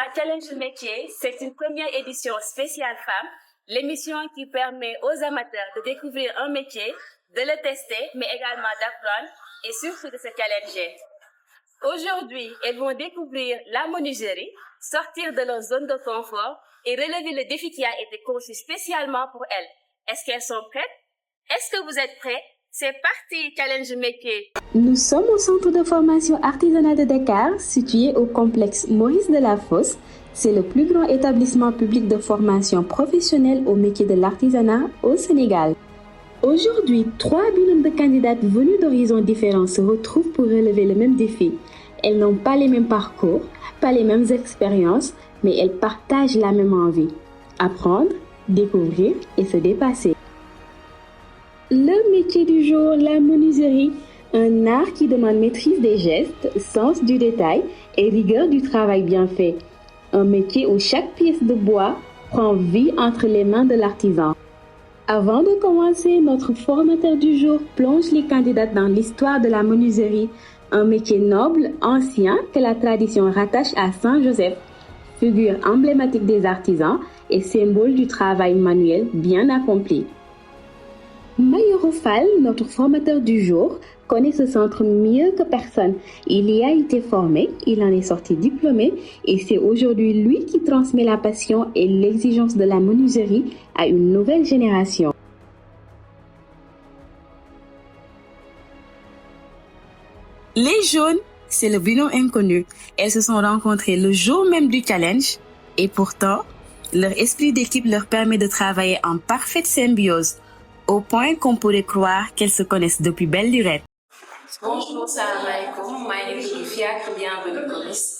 cas, Challenge Métier, c'est une première édition spéciale femmes, l'émission qui permet aux amateurs de découvrir un métier, de le tester, mais également d'apprendre et surtout de se challenger. Aujourd'hui, elles vont découvrir la menuiserie, sortir de leur zone de confort et relever le défi qui a été conçu spécialement pour elles. Est-ce qu'elles sont prêtes? Est-ce que vous êtes prêts? C'est parti, Challenge Métier! Nous sommes au centre de formation artisanale de Dakar, situé au complexe Maurice Delafosse. C'est le plus grand établissement public de formation professionnelle au métier de l'artisanat au Sénégal. Aujourd'hui, 3 binômes de candidates venues d'horizons différents se retrouvent pour relever le même défi. Elles n'ont pas les mêmes parcours, pas les mêmes expériences, mais elles partagent la même envie. Apprendre, découvrir et se dépasser. Le métier du jour, la menuiserie, un art qui demande maîtrise des gestes, sens du détail et rigueur du travail bien fait. Un métier où chaque pièce de bois prend vie entre les mains de l'artisan. Avant de commencer, notre formateur du jour plonge les candidates dans l'histoire de la menuiserie, un métier noble, ancien, que la tradition rattache à Saint-Joseph, figure emblématique des artisans et symbole du travail manuel bien accompli. Mayoro Fall, notre formateur du jour, connaît ce centre mieux que personne. Il y a été formé, il en est sorti diplômé et c'est aujourd'hui lui qui transmet la passion et l'exigence de la menuiserie à une nouvelle génération. Les jaunes, c'est le binôme inconnu. Elles se sont rencontrées le jour même du challenge et pourtant, leur esprit d'équipe leur permet de travailler en parfaite symbiose, au point qu'on pourrait croire qu'elles se connaissent depuis belle lurette. Bonjour, salam alaikum. My name is Fiat, bienvenue Comis.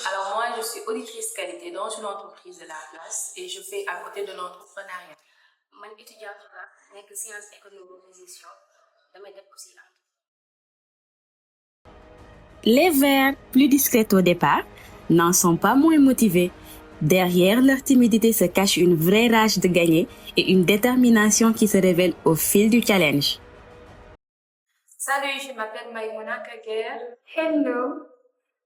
Alors moi, je suis auditrice qualité dans une entreprise de la place et je fais à côté de l'entrepreneuriat. Man étudiante la nekk science économie gestion damay def aussi. Les verts, plus discrets au départ, n'en sont pas moins motivés. Derrière leur timidité se cache une vraie rage de gagner et une détermination qui se révèle au fil du challenge. Salut, je m'appelle Maïmouna Kaguer. Hello,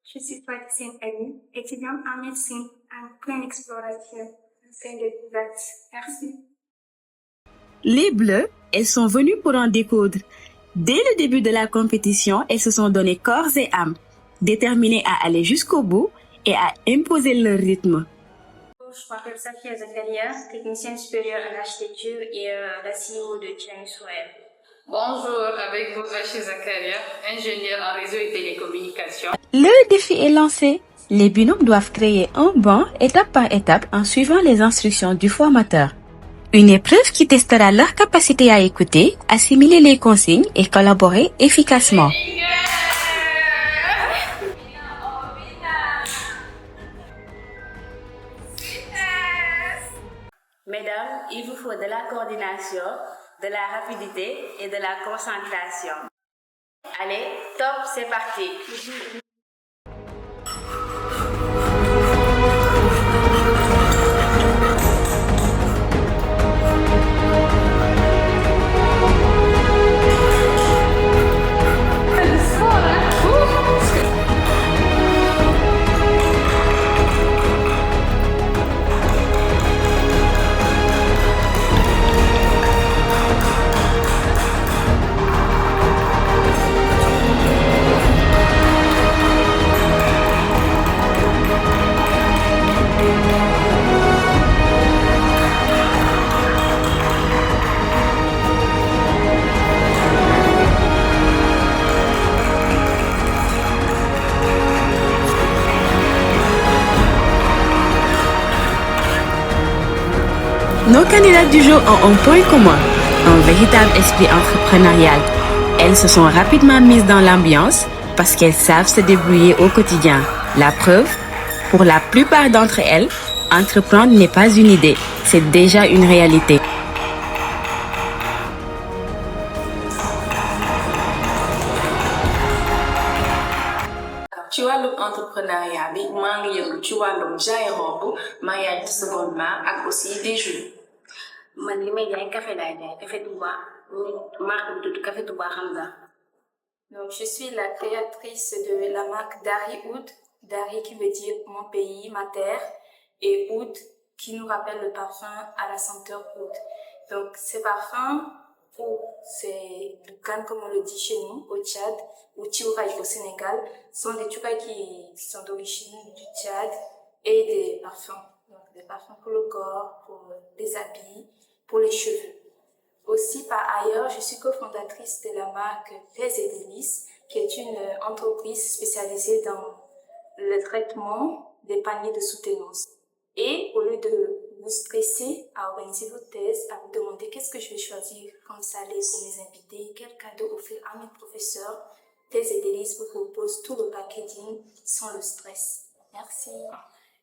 je suis Fatima Ali, étudiante en médecine en pleine exploration. Merci. Les bleus, elles sont venues pour en découdre. Dès le début de la compétition, elles se sont donné corps et âme, déterminées à aller jusqu'au bout et à imposer leur rythme. Je m'appelle Safia Zakaria, technicienne supérieure en architecture et la CEO de Chinese Web. Bonjour, avec vous Rachid Zakaria, ingénieur en réseau et télécommunications. Le défi est lancé. Les binômes doivent créer un banc étape par étape en suivant les instructions du formateur. Une épreuve qui testera leur capacité à écouter, assimiler les consignes et collaborer efficacement. Mesdames, il vous faut de la coordination, de la rapidité et de la concentration. Allez, top, c'est parti! Nos candidats du jour ont un point commun, un véritable esprit entrepreneurial. Elles se sont rapidement mises dans l'ambiance parce qu'elles savent se débrouiller au quotidien. La preuve, pour la plupart d'entre elles, entreprendre n'est pas une idée, c'est déjà une réalité. ci wàllum entrepreneuriat bi maa ngi yëngu ci wàllum jaay robe mariage seconde main ak aussi des jus. Man li may jaay café laay jaay café Touba marque bi tudd café Touba Hamza. Donc, je suis la créatrice de la marque Dari Oud. Dari qui veut dire mon pays, ma terre, et Oud qui nous rappelle le parfum à la senteur oud. Donc, ces parfums, c'est du Ghana comme on le dit chez nous, au Tchad, ou Tiouraï au Sénégal, sont des Tiouraï qui sont d'origine du Tchad et des parfums. Donc, des parfums pour le corps, pour les habits, pour les cheveux. Aussi, par ailleurs, je suis cofondatrice de la marque Faites et Délices, qui est une entreprise spécialisée dans le traitement des paniers de soutenance. Et au lieu de vous stresser à organiser vos thèses, à vous demander qu'est-ce que je vais choisir comme salé pour mes invités, quel cadeau offrir à mes professeurs, Thèses et Délices vous propose tout le packaging sans le stress. Merci.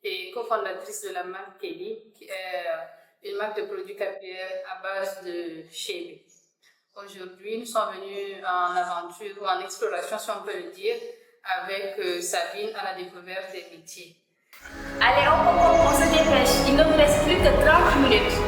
Et cofondatrice de la marque Kelly, qui est une marque de produits capillaires à base de chébé. Aujourd'hui, nous sommes venus en aventure ou en exploration, si on peut le dire, avec Sabine à la découverte des métiers. Allez, on se dépêche, il ne vous reste plus que 30 minutes.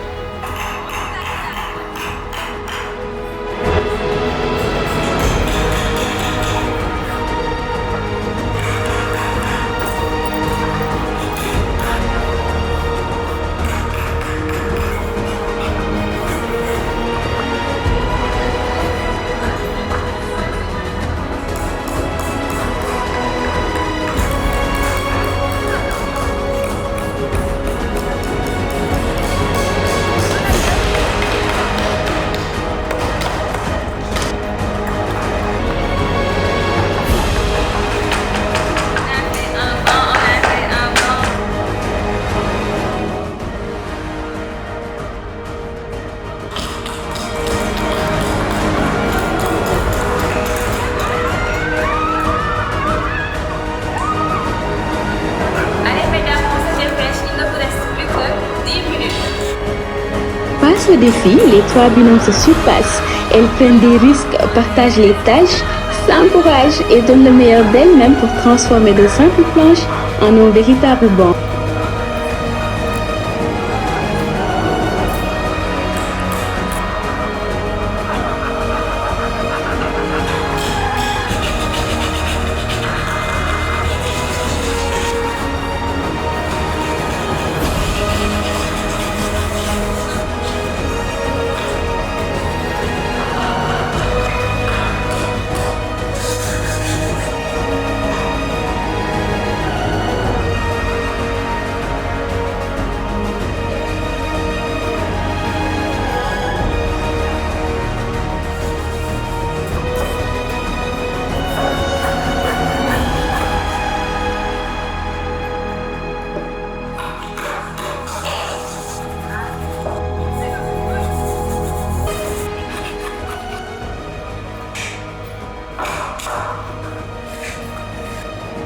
Face au défi, les trois binômes se surpassent. Elles prennent des risques, partagent les tâches, s'encouragent et donnent le meilleur d'elles-mêmes pour transformer de simples planches en un véritable banc.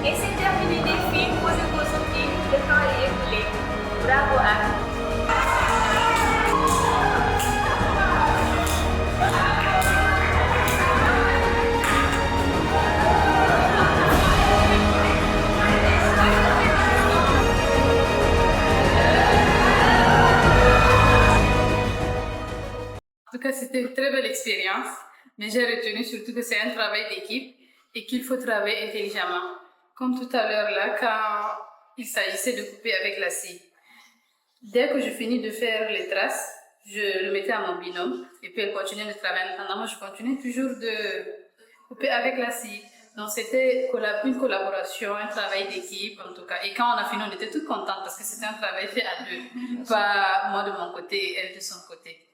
Et c'est terminé des filles, posez vos outils, le temps est écoulé. Bravo à vous. En tout cas, c'était une très belle expérience, mais j'ai retenu surtout que c'est un travail d'équipe et qu'il faut travailler intelligemment. Comme tout à l'heure là, quand il s'agissait de couper avec la scie. Dès que je finis de faire les traces, je le mettais à mon binôme et puis elle continuait de travailler. Pendant moi, je continuais toujours de couper avec la scie. Donc c'était une collaboration, un travail d'équipe en tout cas. Et quand on a fini, on était toutes contentes parce que c'était un travail fait à deux. Pas moi de mon côté et elle de son côté.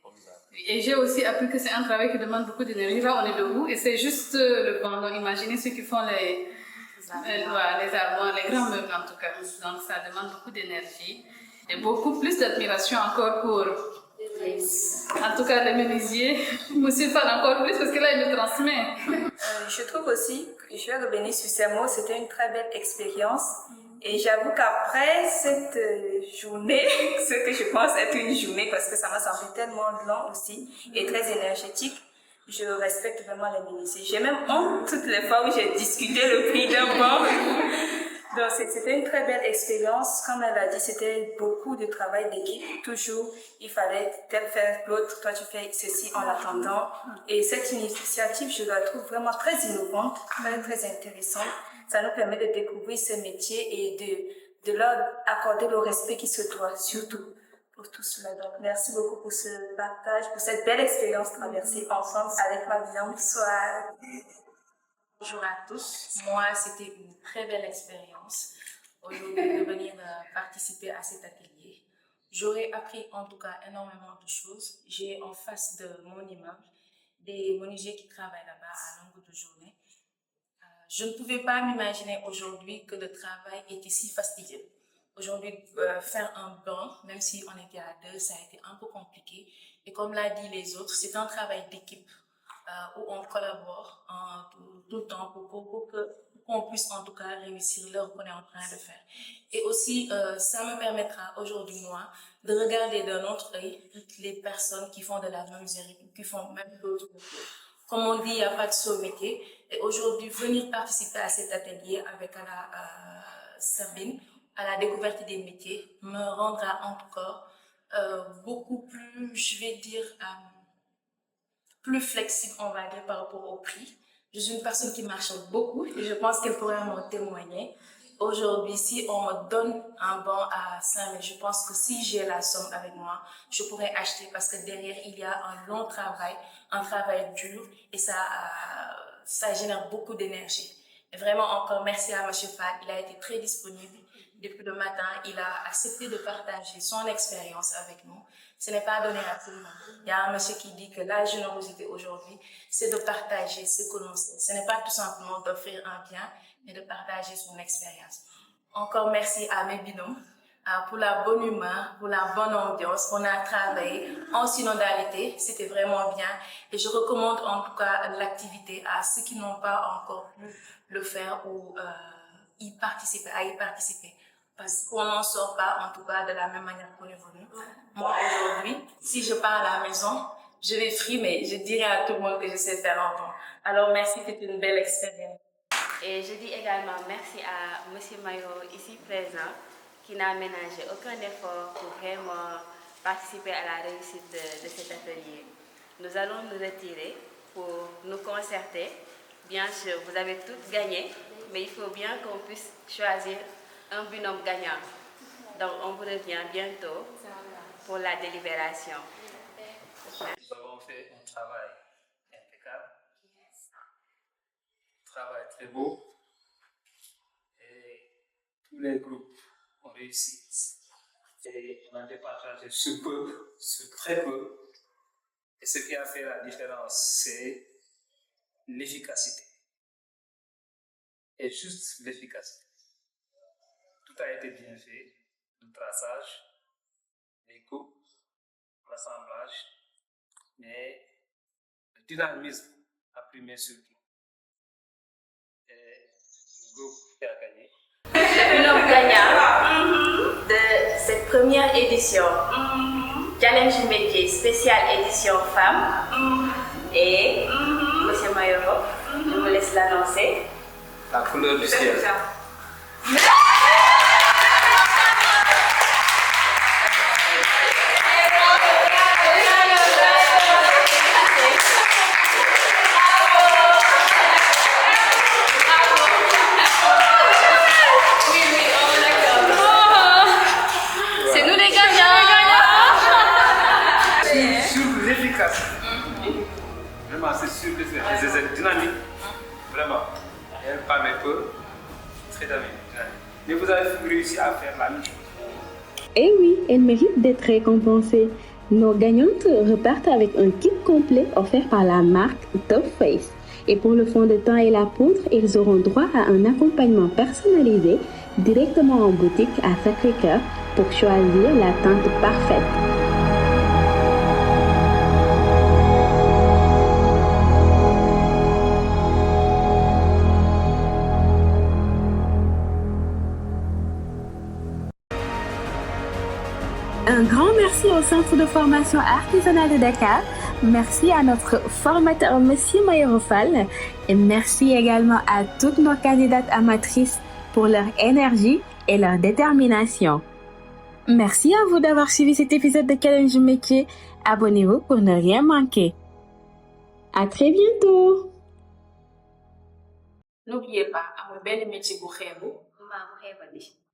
Et j'ai aussi appris que c'est un travail qui demande beaucoup d'énergie. Là, on est debout et c'est juste le banc. Donc imaginez ceux qui font les armoires, les grands meubles en tout cas. Donc ça demande beaucoup d'énergie et beaucoup plus d'admiration encore pour, en tout cas, les menuisiers. Monsieur parle encore plus parce que là, il me transmet. Je trouve aussi, je vais revenir sur ces mots, c'était une très belle expérience. Et j'avoue qu'après cette journée, ce que je pense être une journée, parce que ça m'a semblé tellement long aussi et très énergétique, je respecte vraiment les menuisiers. J'ai même honte toutes les fois où j'ai discuté le prix d'un banc. Donc c'était une très belle expérience. Comme elle a dit, c'était beaucoup de travail d'équipe. Toujours, il fallait tel faire l'autre, toi tu fais ceci en attendant. Et cette initiative, je la trouve vraiment très innovante, très intéressante. Ça nous permet de découvrir ces métiers et de leur accorder le respect qui se doit, surtout pour tout cela. Donc, merci beaucoup pour ce partage, pour cette belle expérience traversée ensemble avec Mariam. Bonsoir. Bonjour à tous. Moi, c'était une très belle expérience aujourd'hui de venir participer à cet atelier. J'aurais appris en tout cas énormément de choses. J'ai en face de mon immeuble des menuisiers qui travaillent là-bas à longueur de journée. Je ne pouvais pas m'imaginer aujourd'hui que le travail était si fastidieux. Aujourd'hui, faire un banc, même si on était à deux, ça a été un peu compliqué. Et comme l'a dit les autres, c'est un travail d'équipe où on collabore tout le temps pour qu'on puisse en tout cas réussir l'heure qu'on est en train de faire. Et aussi, ça me permettra aujourd'hui, moi, de regarder d'un autre œil toutes les personnes qui font de la menuiserie, qui font même d'autres métiers. Comme on dit, il n'y a pas de seul métier. Et aujourd'hui, venir participer à cet atelier avec Sabine, à la découverte des métiers, me rendra en tout cas beaucoup plus, je vais dire, plus flexible, on va dire, par rapport au prix. Je suis une personne qui marche beaucoup et je pense qu'elle pourrait m'en témoigner. Aujourd'hui, si on me donne un bon à 5 000, je pense que si j'ai la somme avec moi, je pourrais acheter parce que derrière, il y a un long travail, un travail dur et ça génère beaucoup d'énergie. Et vraiment, encore merci à M. Fall, il a été très disponible. Depuis le matin, il a accepté de partager son expérience avec nous. Ce n'est pas donné à tout le monde. Il y a un monsieur qui dit que la générosité aujourd'hui, c'est de partager ce que l'on sait. Ce n'est pas tout simplement d'offrir un bien, mais de partager son expérience. Encore merci à mes binômes pour la bonne humeur, pour la bonne ambiance. On a travaillé en synodalité, c'était vraiment bien. Et je recommande en tout cas l'activité à ceux qui n'ont pas encore pu le faire ou y participer. Parce qu'on n'en sort pas, en tout cas, de la même manière qu'on est venu. Moi, aujourd'hui, si je pars à la maison, je vais frimer. Je dirai à tout le monde que je sais faire un bon. Alors, merci, c'était une belle expérience. Et je dis également merci à M. Mayo, ici présent, qui n'a ménagé aucun effort pour vraiment participer à la réussite de cet atelier. Nous allons nous retirer pour nous concerter. Bien sûr, vous avez toutes gagné, mais il faut bien qu'on puisse choisir un binôme gagnant. Donc, on vous revient bientôt pour la délibération. Nous avons fait un travail impeccable, un travail très beau, et tous les groupes ont réussi. Et on a départagé sur peu, sur très peu. Et ce qui a fait la différence, c'est l'efficacité. Et juste l'efficacité. Tout a été bien fait, le traçage, les coupes, l'assemblage, mais le dynamisme a primé sur tout. Et le groupe qui a gagné. Le binôme gagnant de cette première édition, Challenge Métier spéciale édition femmes, et M. Mayoro, je vous laisse l'annoncer. La couleur du ciel. Vraiment, c'est sûr que c'est dynamique. Vraiment. Elle parle peu, très dynamique. Mais vous avez réussi à faire la même chose. Eh oui, elle mérite d'être récompensée. Nos gagnantes repartent avec un kit complet offert par la marque Top Face. Et pour le fond de teint et la poudre, ils auront droit à un accompagnement personnalisé directement en boutique à Sacré-Cœur pour choisir la teinte parfaite. Un grand merci au Centre de formation artisanale de Dakar. Merci à notre formateur, M. Mayoro Fall. Et merci également à toutes nos candidates amatrices pour leur énergie et leur détermination. Merci à vous d'avoir suivi cet épisode de Challenge Métier. Abonnez-vous pour ne rien manquer. À très bientôt. N'oubliez pas, amul benn métier bu xeebu. Mbaa bu xeebandi.